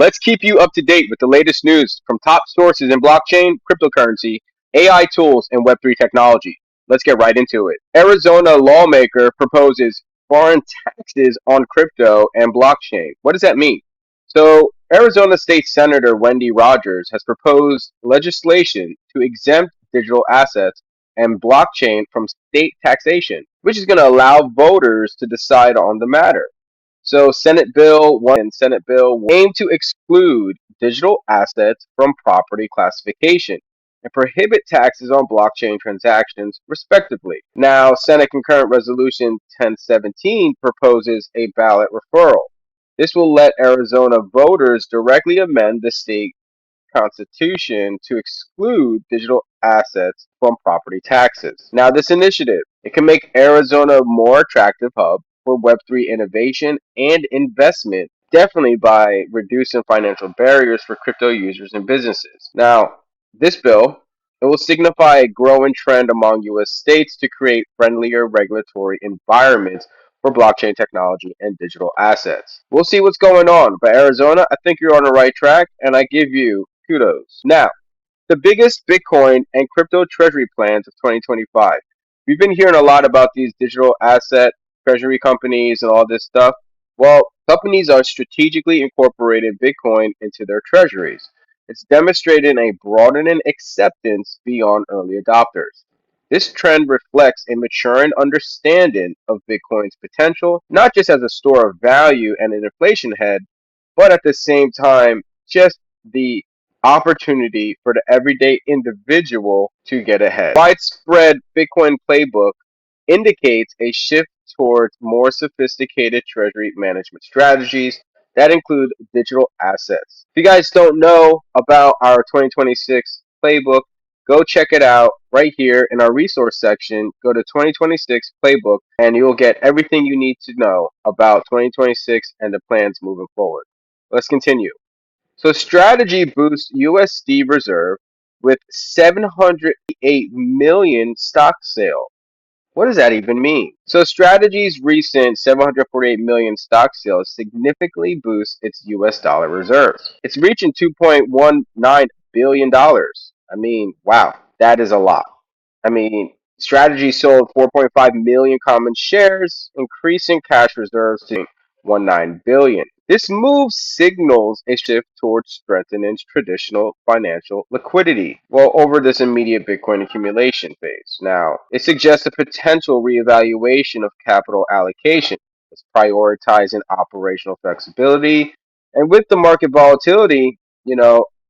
Let's keep you up to date with the latest news from top sources in blockchain, cryptocurrency, AI tools, and Web3 technology. Let's get right into it. Arizona lawmaker proposes foreign taxes on crypto and blockchain. What does that mean? So, Arizona State Senator Wendy Rogers has proposed legislation to exempt digital assets and blockchain from state taxation, which is going to allow voters to decide on the matter. So Senate Bill 1 and Senate Bill 1 aim to exclude digital assets from property classification and prohibit taxes on blockchain transactions, respectively. Now, Senate Concurrent Resolution 1017 proposes a ballot referral. This will let Arizona voters directly amend the state constitution to exclude digital assets from property taxes. Now, this initiative, it can make Arizona a more attractive hub for Web3 innovation and investment, definitely by reducing financial barriers for crypto users and businesses. Now, this bill, it will signify a growing trend among U.S. states to create friendlier regulatory environments for blockchain technology and digital assets. We'll see what's going on, but Arizona, I think you're on the right track, and I give you kudos. Now, the biggest Bitcoin and crypto treasury plans of 2025. We've been hearing a lot about these digital asset treasury companies and all this stuff. Well, companies are strategically incorporating Bitcoin into their treasuries. It's demonstrating a broadening acceptance beyond early adopters. This trend reflects a maturing understanding of Bitcoin's potential, not just as a store of value and an inflation hedge, but at the same time, just the opportunity for the everyday individual to get ahead. Widespread Bitcoin playbook indicates a shift towards more sophisticated treasury management strategies that include digital assets. If you guys don't know about our 2026 playbook, go check it out right here in our resource section. Go to 2026 playbook and you'll get everything you need to know about 2026 and the plans moving forward. Let's continue. So strategy boosts USD reserve with 708 million stock sale. What does that even mean? So Strategy's recent 748 million stock sale significantly boosts its US dollar reserves. It's reaching $2.19 billion. I mean, wow, that is a lot. I mean, Strategy sold 4.5 million common shares, increasing cash reserves to 19 billion. This move signals a shift towards strengthening traditional financial liquidity, well, over this immediate Bitcoin accumulation phase. Now, it suggests a potential reevaluation of capital allocation. It's prioritizing operational flexibility, and with the market volatility,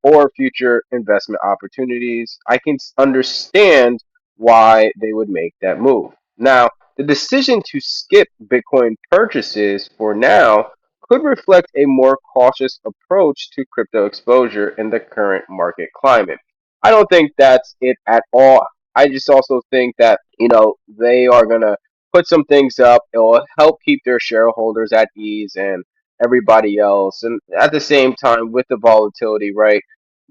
or future investment opportunities, I can understand why they would make that move. Now, the decision to skip Bitcoin purchases for now could reflect a more cautious approach to crypto exposure in the current market climate. I don't think that's it at all. I just also think that, they are going to put some things up. It will help keep their shareholders at ease and everybody else. And at the same time, with the volatility, right?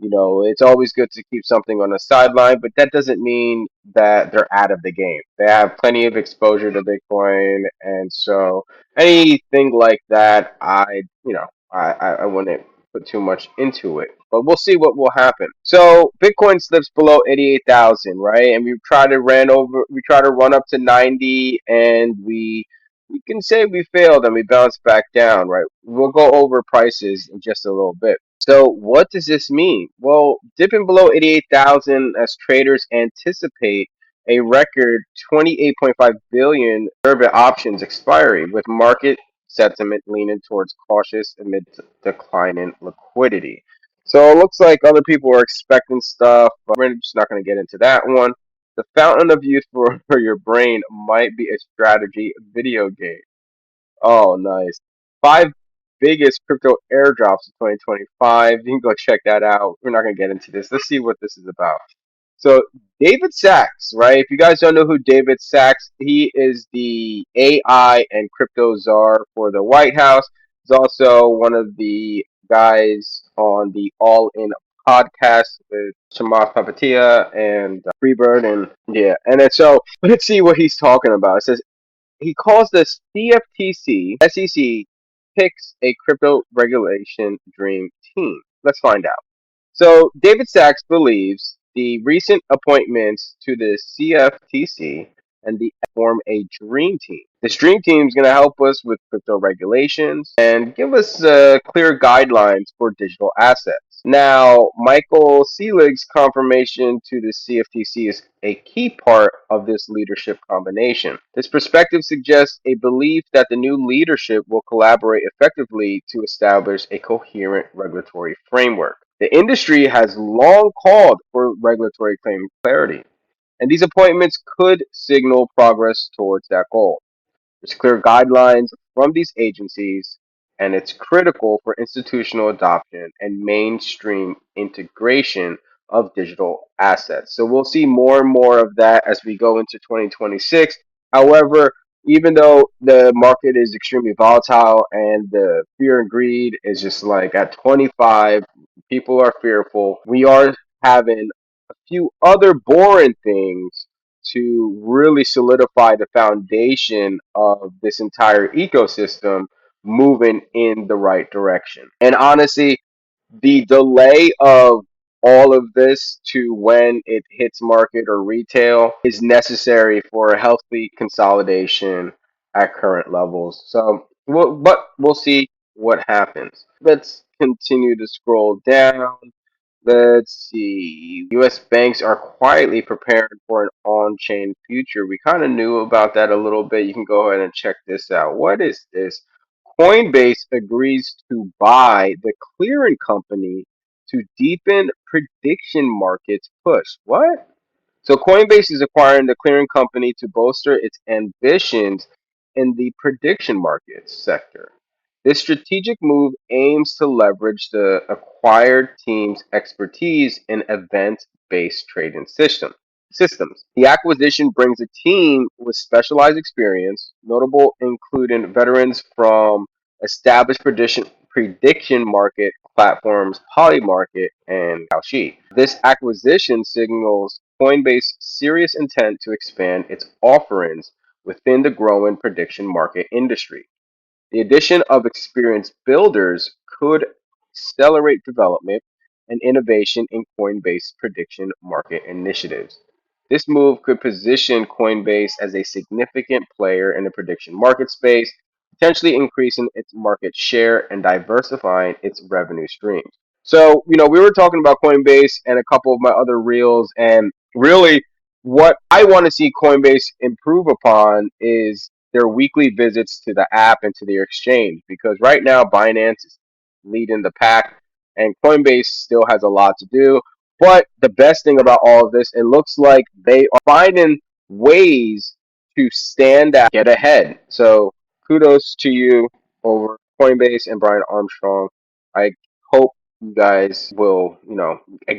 It's always good to keep something on the sideline, but that doesn't mean that they're out of the game. They have plenty of exposure to Bitcoin, and so anything like that, I wouldn't put too much into it. But we'll see what will happen. So Bitcoin slips below 88,000, right? And we try to run up to 90, and we can say we failed and we bounced back down, right? We'll go over prices in just a little bit. So what does this mean? Well, dipping below 88,000 as traders anticipate a record 28.5 billion Urban options expiry, with market sentiment leaning towards cautious amid declining liquidity. So it looks like other people are expecting stuff, but we're just not going to get into that one. The fountain of youth for your brain might be a strategy video game. Oh, nice. Five biggest crypto airdrops of 2025. You can go check that out. We're not going to get into this. Let's see what this is about. So, David Sachs, right? If you guys don't know who David Sachs, he is the AI and crypto czar for the White House. He's also one of the guys on the All In podcast with Chamath Palihapitiya and Freebird, and yeah. And then so let's see what he's talking about. It says he calls the CFTC, SEC, picks a crypto regulation dream team? Let's find out. So, David Sachs believes the recent appointments to the CFTC and the form a dream team. This dream team is going to help us with crypto regulations and give us clear guidelines for digital assets. Now, Michael Selig's confirmation to the CFTC is a key part of this leadership combination. This perspective suggests a belief that the new leadership will collaborate effectively to establish a coherent regulatory framework. The industry has long called for regulatory clarity, and these appointments could signal progress towards that goal. There's clear guidelines from these agencies, and it's critical for institutional adoption and mainstream integration of digital assets. So we'll see more and more of that as we go into 2026. However, even though the market is extremely volatile and the fear and greed is just like at 25, people are fearful. We are having a few other boring things to really solidify the foundation of this entire ecosystem moving in the right direction. And honestly, the delay of all of this to when it hits market or retail is necessary for a healthy consolidation at current levels. But we'll see what happens. Let's continue to scroll down. Let's see. U.S. banks are quietly preparing for an on-chain future. We kind of knew about that a little bit. You can go ahead and check this out. What is this? Coinbase agrees to buy the clearing company to deepen prediction markets push. What? So Coinbase is acquiring the clearing company to bolster its ambitions in the prediction markets sector. This strategic move aims to leverage the acquired team's expertise in event-based trading systems. The acquisition brings a team with specialized experience, notable including veterans from established prediction market platforms Polymarket and Kalshi. This acquisition signals Coinbase's serious intent to expand its offerings within the growing prediction market industry. The addition of experienced builders could accelerate development and innovation in Coinbase prediction market initiatives. This move could position Coinbase as a significant player in the prediction market space, potentially increasing its market share and diversifying its revenue streams. So, we were talking about Coinbase and a couple of my other reels, and really what I want to see Coinbase improve upon is their weekly visits to the app and to their exchange, because right now Binance is leading the pack and Coinbase still has a lot to do. But the best thing about all of this, it looks like they are finding ways to stand out, get ahead. So kudos to you over Coinbase and Brian Armstrong. I hope you guys will,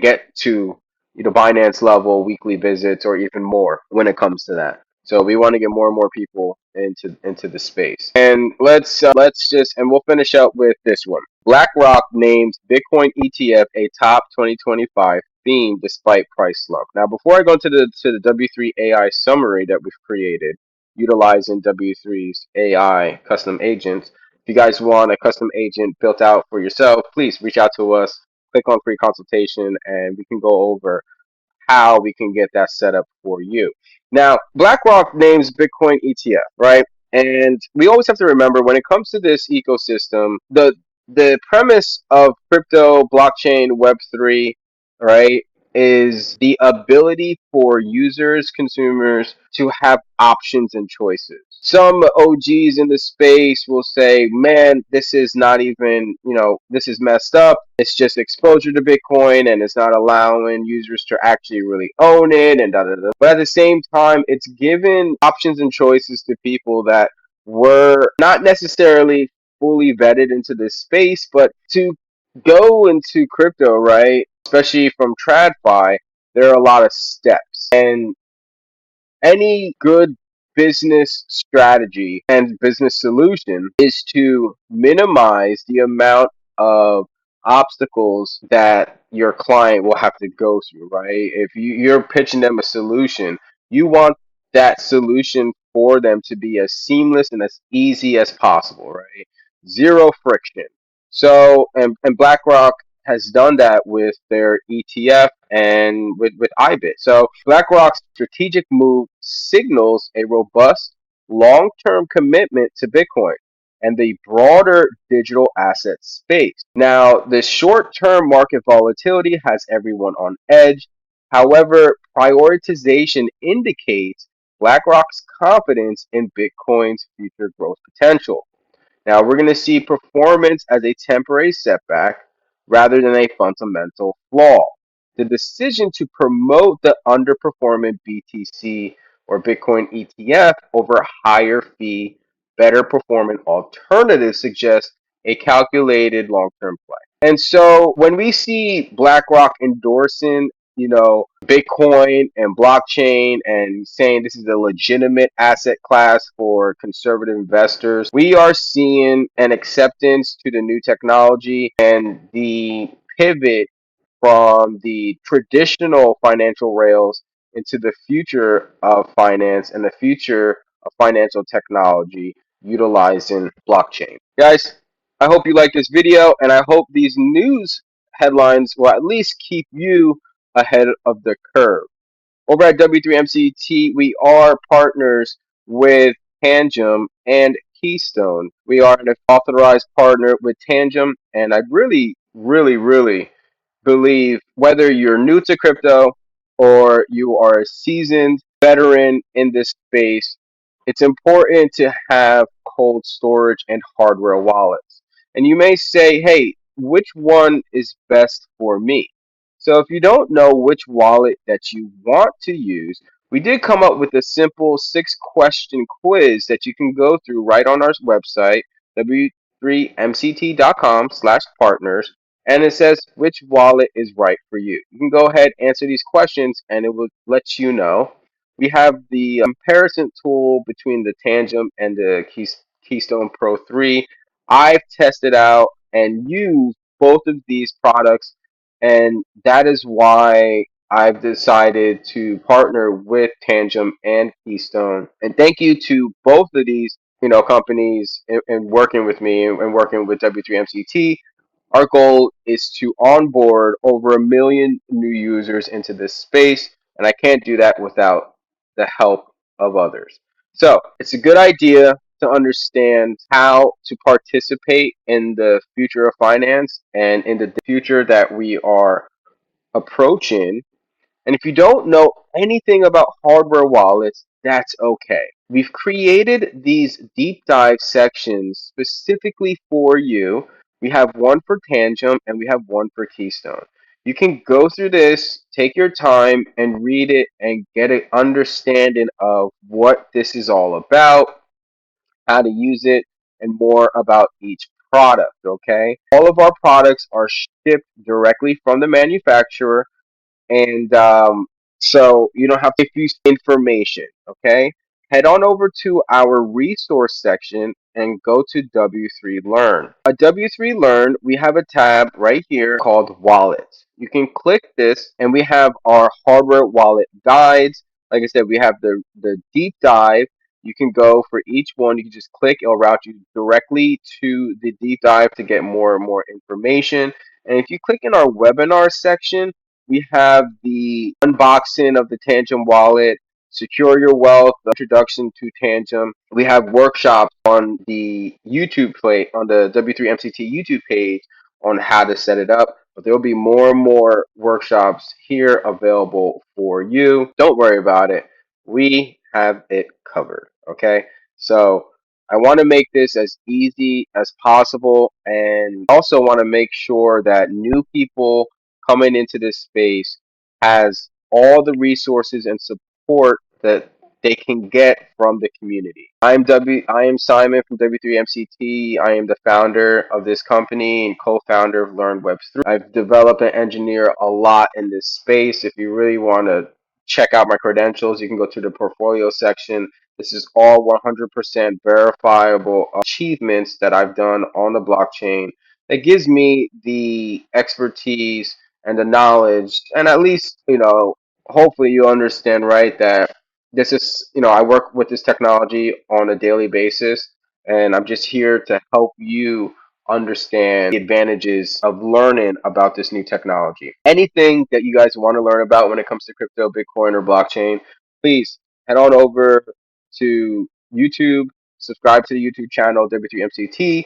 get to Binance level weekly visits or even more when it comes to that. So we want to get more and more people into the space. And let's just and we'll finish up with this one. BlackRock names Bitcoin ETF a top 2025 theme despite price slump. Now, before I go to the W3 AI summary that we've created utilizing W3's AI custom agents, if you guys want a custom agent built out for yourself, please reach out to us. Click on free consultation, and we can go over how we can get that set up for you. Now, BlackRock names Bitcoin ETF, right? And we always have to remember when it comes to this ecosystem, the premise of crypto, blockchain, Web3, right, is the ability for users, consumers to have options and choices. Some OGs in the space will say, man, this is not even, this is messed up. It's just exposure to Bitcoin and it's not allowing users to actually really own it and da da da. But at the same time, it's given options and choices to people that were not necessarily fully vetted into this space, but to go into crypto, right? Especially from TradFi, there are a lot of steps. And any good business strategy and business solution is to minimize the amount of obstacles that your client will have to go through, right? If you're pitching them a solution, you want that solution for them to be as seamless and as easy as possible, right? zero friction. So, and BlackRock has done that with their ETF and with IBIT. So, BlackRock's strategic move signals a robust long term commitment to Bitcoin and the broader digital asset space. Now, the short term market volatility has everyone on edge. However, prioritization indicates BlackRock's confidence in Bitcoin's future growth potential. Now, we're going to see performance as a temporary setback rather than a fundamental flaw. The decision to promote the underperforming BTC or Bitcoin ETF over higher fee, better performing alternatives suggests a calculated long term play. And so when we see BlackRock endorsing, Bitcoin and blockchain and saying this is a legitimate asset class for conservative investors, we are seeing an acceptance to the new technology and the pivot from the traditional financial rails into the future of finance and the future of financial technology utilizing blockchain. Guys, I hope you like this video and I hope these news headlines will at least keep you ahead of the curve. Over at W3MCT, we are partners with Tangem and Keystone. We are an authorized partner with Tangem, and I really, really, really believe whether you're new to crypto or you are a seasoned veteran in this space, it's important to have cold storage and hardware wallets. And you may say, hey, which one is best for me? So if you don't know which wallet that you want to use, we did come up with a simple 6 question quiz that you can go through right on our website, w3mct.com/partners, and it says which wallet is right for you. You can go ahead, answer these questions, and it will let you know. We have the comparison tool between the Tangem and the Keystone Pro 3. I've tested out and used both of these products, and that is why I've decided to partner with Tangem and Keystone. And thank you to both of these, companies in working with me and working with W3MCT. Our goal is to onboard over 1 million new users into this space, and I can't do that without the help of others. So it's a good idea to understand how to participate in the future of finance and in the future that we are approaching. And if you don't know anything about hardware wallets, that's okay. We've created these deep dive sections specifically for you. We have one for Tangem and we have one for Keystone. You can go through this, take your time, and read it and get an understanding of what this is all about, how to use it, and more about each product, okay? All of our products are shipped directly from the manufacturer, and so you don't have to use information. Okay, head on over to our resource section and go to W3 Learn. At W3 Learn, we have a tab right here called Wallets. You can click this, and we have our hardware wallet guides. Like I said, we have the deep dive. You can go for each one. You can just click; it'll route you directly to the deep dive to get more and more information. And if you click in our webinar section, we have the unboxing of the Tangem wallet, secure your wealth, introduction to Tangem. We have workshops on the YouTube play on the W3MCT YouTube page on how to set it up. But there will be more and more workshops here available for you. Don't worry about it. We have it covered. Okay. So I want to make this as easy as possible and also want to make sure that new people coming into this space has all the resources and support that they can get from the community. I am Simon from W3MCT. I am the founder of this company and co-founder of Learn Web3. I've developed and engineered a lot in this space. If you really want to check out my credentials, you can go to the portfolio section. This is all 100% verifiable achievements that I've done on the blockchain. That gives me the expertise and the knowledge, and at least, hopefully you understand, right, that this is, I work with this technology on a daily basis, and I'm just here to help you understand the advantages of learning about this new technology. Anything that you guys want to learn about when it comes to crypto, Bitcoin, or blockchain, please head on over to YouTube, subscribe to the YouTube channel W3MCT.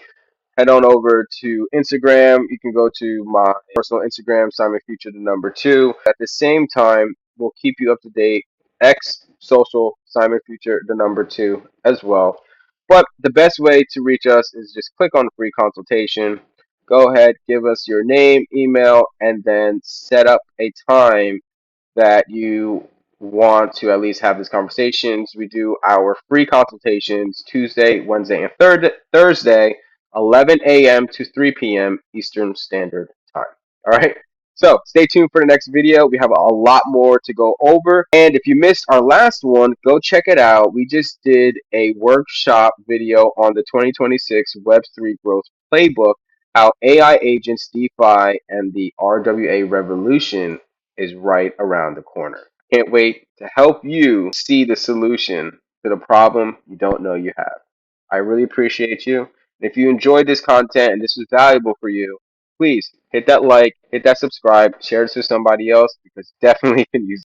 Head on over to Instagram. You can go to my personal Instagram, Simon Future, the number two. At the same time, we'll keep you up to date. X social, Simon Future, the number two as well. But the best way to reach us is just click on free consultation. Go ahead, give us your name, email, and then set up a time that you want to at least have these conversations. We do our free consultations Tuesday, Wednesday, and Thursday, 11 a.m. to 3 p.m. Eastern Standard Time. All right. So stay tuned for the next video. We have a lot more to go over. And if you missed our last one, go check it out. We just did a workshop video on the 2026 Web3 Growth Playbook, how AI agents, DeFi, and the RWA revolution is right around the corner. Can't wait to help you see the solution to the problem you don't know you have. I really appreciate you. And if you enjoyed this content and this was valuable for you, please hit that like, hit that subscribe, share this with somebody else because definitely can use